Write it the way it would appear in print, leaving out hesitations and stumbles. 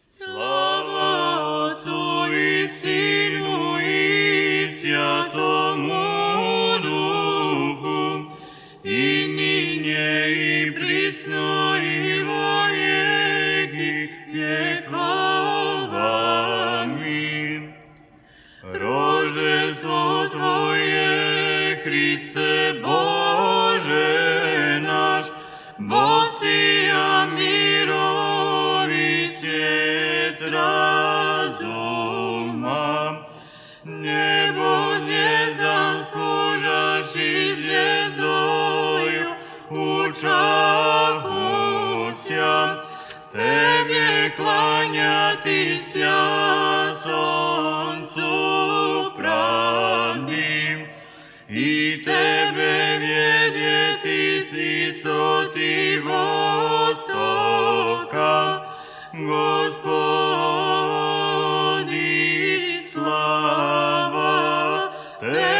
Слава Отцу і Сину і Святому Духу, і нині, і присно, і во веки веков. Аминь. Рождество Твое, Христе Боже наш, воссия мирови свет разума. Небо звездам служащий звездою, учахуся, Тебе кланятися солнцу правди, и Тебе ведети с высоты востока, Господи, слава Тебе.